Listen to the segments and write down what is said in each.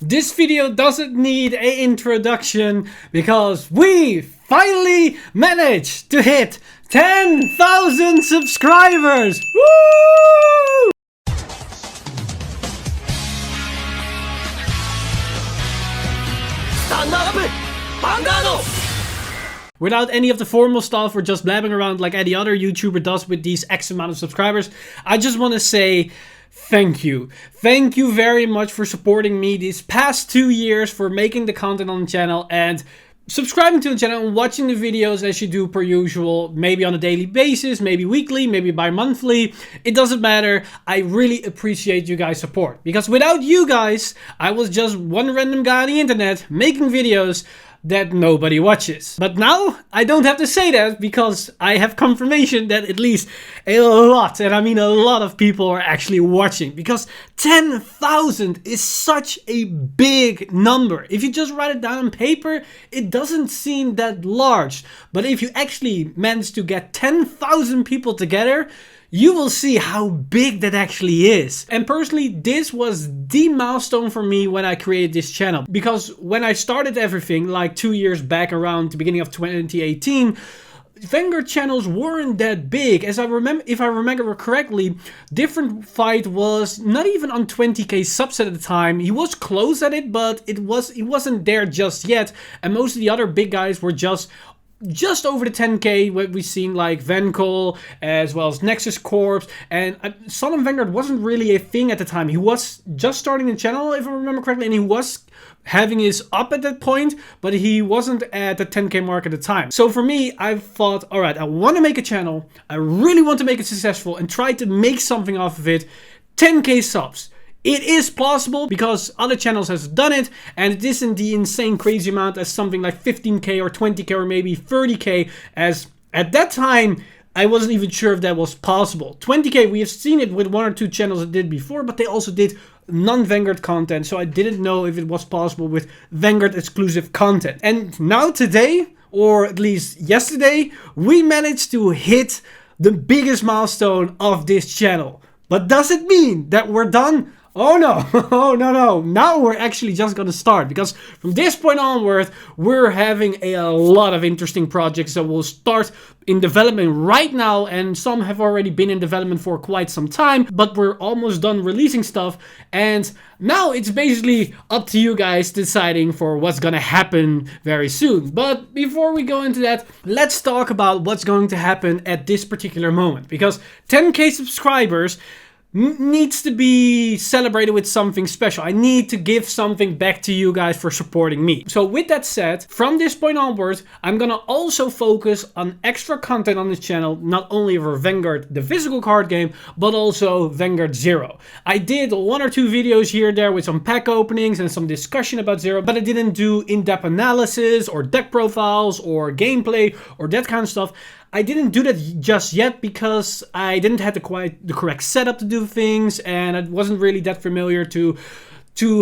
This video doesn't need an introduction because we finally managed to hit 10,000 subscribers! Woo! Stand up! Vanguard! Without any of the formal stuff or just blabbing around like any other YouTuber does with these X amount of subscribers, I just want to say thank you. Thank you very much for supporting me these past 2 years, for making the content on the channel and subscribing to the channel and watching the videos as you do per usual, maybe on a daily basis, maybe weekly, maybe bi-monthly. It doesn't matter. I really appreciate you guys' support, because without you guys, I was just one random guy on the internet making videos that nobody watches. But now I don't have to say that, because I have confirmation that at least a lot, and I mean a lot of people are actually watching, because 10,000 is such a big number. If you just write it down on paper, it doesn't seem that large. But if you actually manage to get 10,000 people together, you will see how big that actually is. And personally, this was the milestone for me when I created this channel. Because when I started everything, like 2 years back around the beginning of 2018, Vanguard channels weren't that big. As I remember, if I remember correctly, Different Fight was not even on 20k subs at the time. He was close at it, but it wasn't there just yet. And most of the other big guys were just over the 10k, what we've seen, like Vanguard, as well as Nexus Corps, and Solemn Vanguard wasn't really a thing at the time. He was just starting the channel, if I remember correctly, and he was having his up at that point, but he wasn't at the 10k mark at the time. So for me, I thought, all right, I want to make a channel, I really want to make it successful and try to make something off of it. 10k subs. It is possible because other channels has done it, and it isn't the insane crazy amount as something like 15k or 20k or maybe 30k, as at that time I wasn't even sure if that was possible. 20k, we have seen it with 1 or 2 channels that did before, but they also did non-Vanguard content, so I didn't know if it was possible with Vanguard exclusive content. And now today, or at least yesterday, we managed to hit the biggest milestone of this channel. But does it mean that we're done? Oh no, oh no. Now we're actually just gonna start, because from this point onward, we're having a lot of interesting projects that will start in development right now, and some have already been in development for quite some time, but we're almost done releasing stuff, and now it's basically up to you guys deciding for what's gonna happen very soon. But before we go into that, let's talk about what's going to happen at this particular moment, because 10k subscribers needs to be celebrated with something special. I need to give something back to you guys for supporting me. So with that said, from this point onwards, I'm gonna also focus on extra content on this channel, not only for Vanguard, the physical card game, but also Vanguard Zero. I did 1 or 2 videos here and there with some pack openings and some discussion about Zero, but I didn't do in-depth analysis or deck profiles or gameplay or that kind of stuff. I didn't do that just yet because I didn't have the correct setup to do things, and I wasn't really that familiar to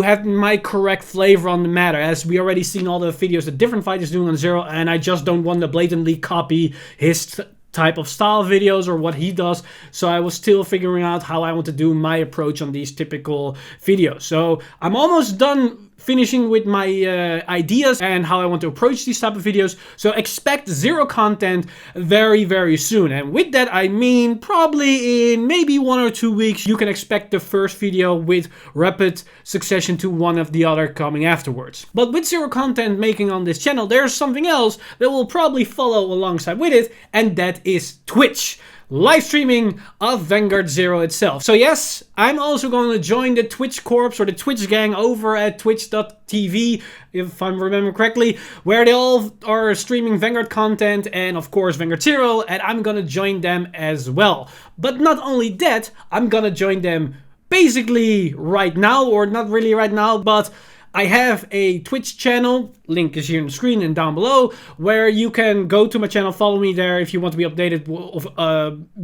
have my correct flavor on the matter, as we already seen all the videos that Different Fight is doing on Zero, and I just don't want to blatantly copy his type of style videos or what he does. So I was still figuring out how I want to do my approach on these typical videos. So I'm almost done finishing with my ideas and how I want to approach these type of videos. So expect Zero content very soon. And with that, I mean probably in maybe 1 or 2 weeks, you can expect the first video with rapid succession to one of the other coming afterwards. But with Zero content making on this channel, there's something else that will probably follow alongside with it, and that is Twitch. Live streaming of Vanguard Zero itself. So yes, I'm also going to join the Twitch Corps or the Twitch gang over at twitch.tv, if I'm remembering correctly, where they all are streaming Vanguard content and of course Vanguard Zero, and I'm going to join them as well. But not only that, I'm going to join them basically right now, or not really right now, but I have a Twitch channel, link is here on the screen and down below, where you can go to my channel, follow me there if you want to be updated,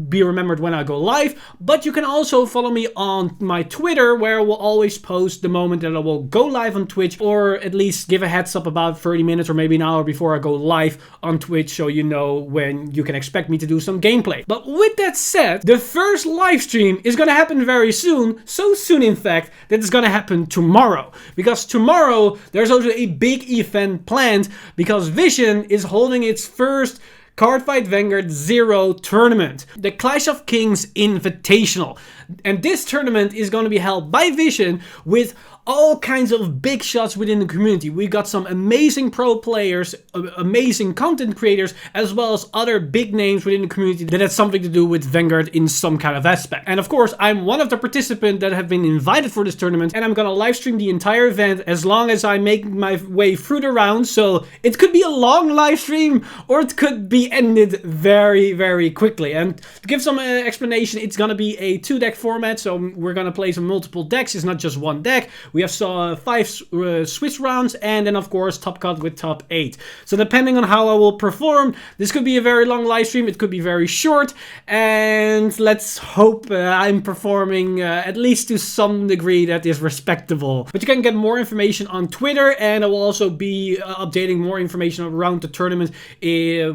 be remembered when I go live. But you can also follow me on my Twitter, where I will always post the moment that I will go live on Twitch, or at least give a heads up about 30 minutes or maybe an hour before I go live on Twitch, so you know when you can expect me to do some gameplay. But with that said, the first live stream is gonna happen very soon, so soon in fact that it's gonna happen tomorrow, because tomorrow tomorrow, there's also a big event planned because Vision is holding its first Cardfight Vanguard 0 tournament, the Clash of Kings Invitational. And this tournament is going to be held by Vision with all kinds of big shots within the community. We got some amazing pro players, amazing content creators, as well as other big names within the community that had something to do with Vanguard in some kind of aspect. And of course, I'm one of the participants that have been invited for this tournament, and I'm gonna live stream the entire event as long as I make my way through the round. So it could be a long live stream, or it could be ended very, very quickly. And to give some explanation, it's gonna be a 2-deck format, so we're gonna play some multiple decks. It's not just one deck. We have 5 Swiss rounds, and then of course top cut with top 8. So depending on how I will perform, this could be a very long live stream, it could be very short, and let's hope I'm performing at least to some degree that is respectable. But you can get more information on Twitter, and I will also be updating more information around the tournament,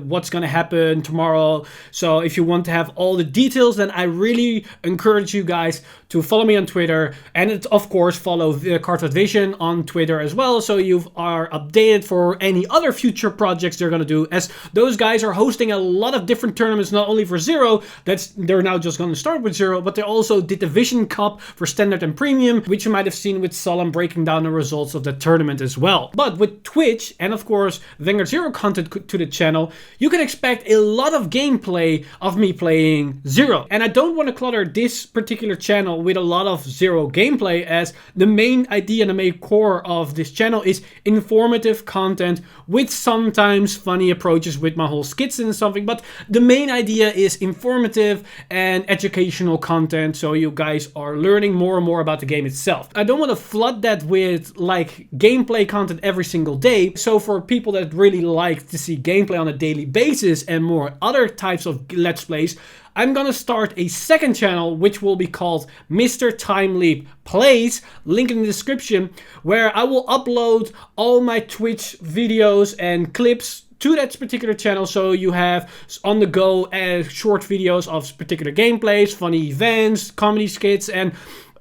what's gonna happen tomorrow. So if you want to have all the details, then I really encourage you guys to follow me on Twitter, and of course follow the Cardfight Vision on Twitter as well, so you are updated for any other future projects they're gonna do, as those guys are hosting a lot of different tournaments, not only for Zero, they're now just gonna start with Zero, but they also did the Vision Cup for Standard and Premium, which you might have seen with Solemn breaking down the results of the tournament as well. But with Twitch, and of course Vanguard Zero content to the channel, you can expect a lot of gameplay of me playing Zero. And I don't want to clutter this particular channel with a lot of Zero gameplay, as the main idea and the main core of this channel is informative content with sometimes funny approaches with my whole skits and something, but the main idea is informative and educational content, so you guys are learning more and more about the game itself. I don't want to flood that with like gameplay content every single day, so for people that really like to see gameplay on a daily basis and more other types of Let's Plays, I'm gonna start a second channel which will be called Mr. Time Leap Plays, link in the description, where I will upload all my Twitch videos and clips to that particular channel, so you have on the go short videos of particular gameplays, funny events, comedy skits, and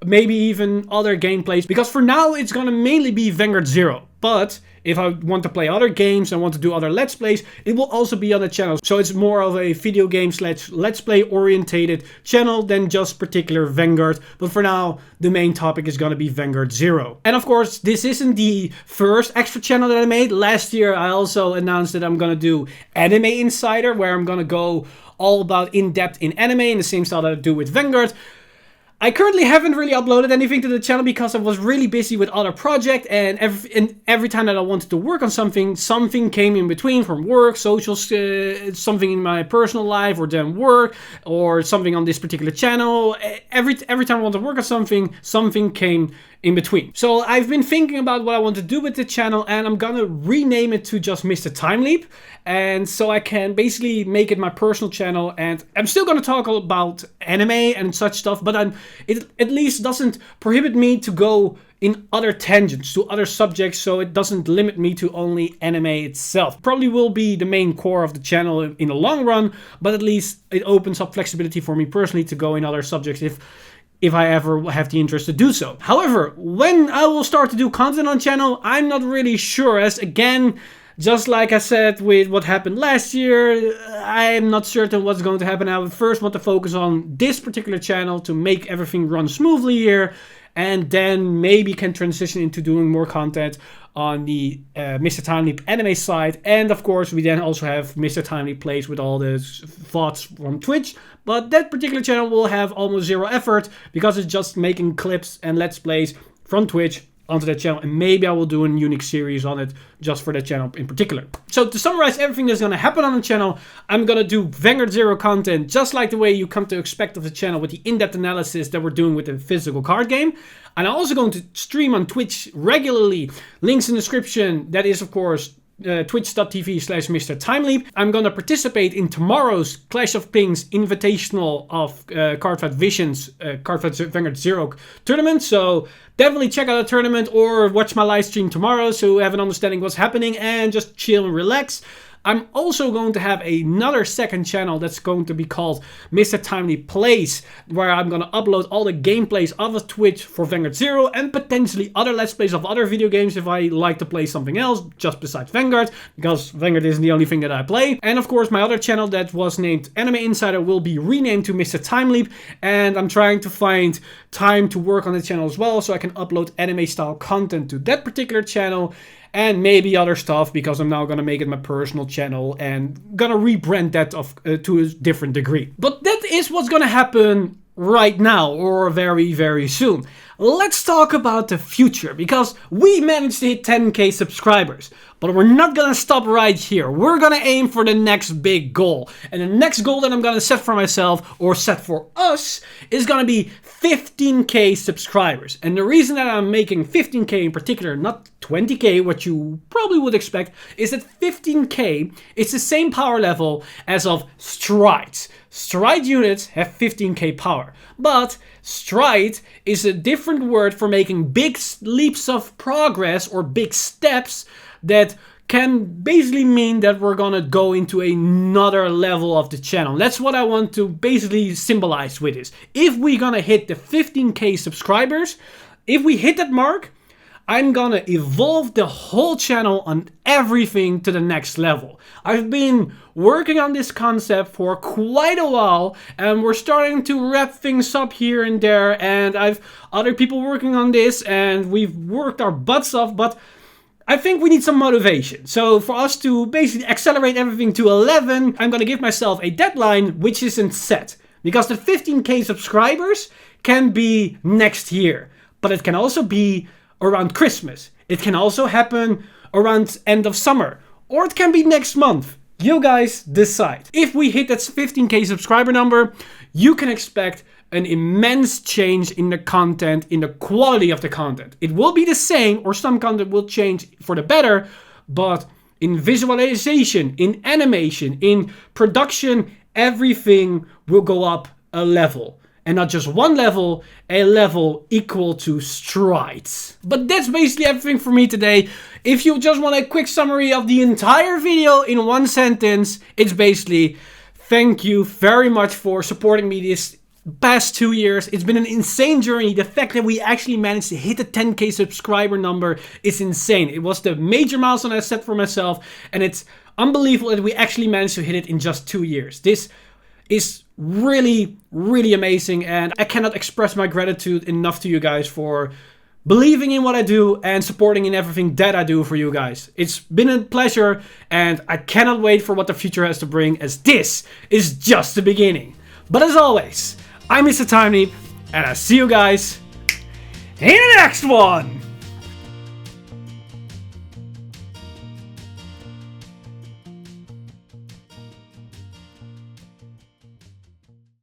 maybe even other gameplays, because for now it's gonna mainly be Vanguard Zero. But if I want to play other games and want to do other Let's Plays, it will also be on the channel. So it's more of a video game / Let's Play orientated channel than just particular Vanguard. But for now, the main topic is going to be Vanguard Zero. And of course, this isn't the first extra channel that I made. Last year, I also announced that I'm going to do Anime Insider, where I'm going to go all about in-depth in anime in the same style that I do with Vanguard. I currently haven't really uploaded anything to the channel because I was really busy with other projects, and every time that I wanted to work on something came in between, from work, social, something in my personal life, or then work, or something on this particular channel. Every time I want to work on something came in between. So I've been thinking about what I want to do with the channel, and I'm gonna rename it to just Mr. Time Leap, and so I can basically make it my personal channel, and I'm still gonna talk about anime and such stuff, but it at least doesn't prohibit me to go in other tangents to other subjects, so it doesn't limit me to only anime itself. Probably will be the main core of the channel in the long run, but at least it opens up flexibility for me personally to go in other subjects if I ever have the interest to do so. However, when I will start to do content on channel, I'm not really sure, as again, just like I said with what happened last year, I'm not certain what's going to happen. I would first want to focus on this particular channel to make everything run smoothly here, and then maybe can transition into doing more content on the Mr. Time Leap anime side. And of course, we then also have Mr. Time Leap Plays with all the thoughts from Twitch. But that particular channel will have almost zero effort, because it's just making clips and Let's Plays from Twitch onto that channel, and maybe I will do a unique series on it just for that channel in particular. So to summarize everything that's going to happen on the channel, I'm going to do Vanguard Zero content just like the way you come to expect of the channel, with the in-depth analysis that we're doing with the physical card game. And I'm also going to stream on Twitch regularly, links in the description. That is of course twitch.tv/Mr. Time Leap. I'm gonna participate in tomorrow's Clash of Kings Invitational of Cardfight Vision's Cardfight Vanguard Zero tournament. So definitely check out the tournament or watch my live stream tomorrow so you have an understanding what's happening and just chill and relax. I'm also going to have another second channel that's going to be called Mr. Timely Plays, where I'm going to upload all the gameplays of a Twitch for Vanguard 0 and potentially other Let's Plays of other video games if I like to play something else just besides Vanguard, because Vanguard isn't the only thing that I play. And of course, my other channel that was named Anime Insider will be renamed to Mr. Time Leap, and I'm trying to find time to work on the channel as well so I can upload anime style content to that particular channel and maybe other stuff, because I'm now gonna make it my personal channel and gonna rebrand that to a different degree. But that is what's gonna happen right now, or very, very soon. Let's talk about the future, because we managed to hit 10k subscribers. But we're not gonna stop right here. We're gonna aim for the next big goal. And the next goal that I'm gonna set for myself, or set for us, is gonna be 15k subscribers. And the reason that I'm making 15k in particular, not 20k, what you probably would expect, is that 15k is the same power level as of strides. Stride units have 15k power, but stride is a different word for making big leaps of progress or big steps that can basically mean that we're gonna go into another level of the channel. That's what I want to basically symbolize with this. If we're gonna hit the 15k subscribers, if we hit that mark, I'm gonna evolve the whole channel on everything to the next level. I've been working on this concept for quite a while, and we're starting to wrap things up here and there, and I've other people working on this, and we've worked our butts off, but I think we need some motivation. So for us to basically accelerate everything to 11, I'm gonna give myself a deadline which isn't set. Because the 15k subscribers can be next year, but it can also be around Christmas. It can also happen around end of summer, or it can be next month. You guys decide. If we hit that 15k subscriber number, you can expect an immense change in the content, in the quality of the content. It will be the same, or some content will change for the better, but in visualization, in animation, in production, everything will go up a level. And not just one level, a level equal to strides. But that's basically everything for me today. If you just want a quick summary of the entire video in one sentence, it's basically, thank you very much for supporting me this past 2 years. It's been an insane journey. The fact that we actually managed to hit the 10k subscriber number is insane. It was the major milestone I set for myself, and it's unbelievable that we actually managed to hit it in just 2 years. This is really, really amazing, and I cannot express my gratitude enough to you guys for believing in what I do and supporting in everything that I do for you guys. It's been a pleasure, and I cannot wait for what the future has to bring, as this is just the beginning. But as always, I'm Mr. Time Leap, and I'll see you guys in the next one!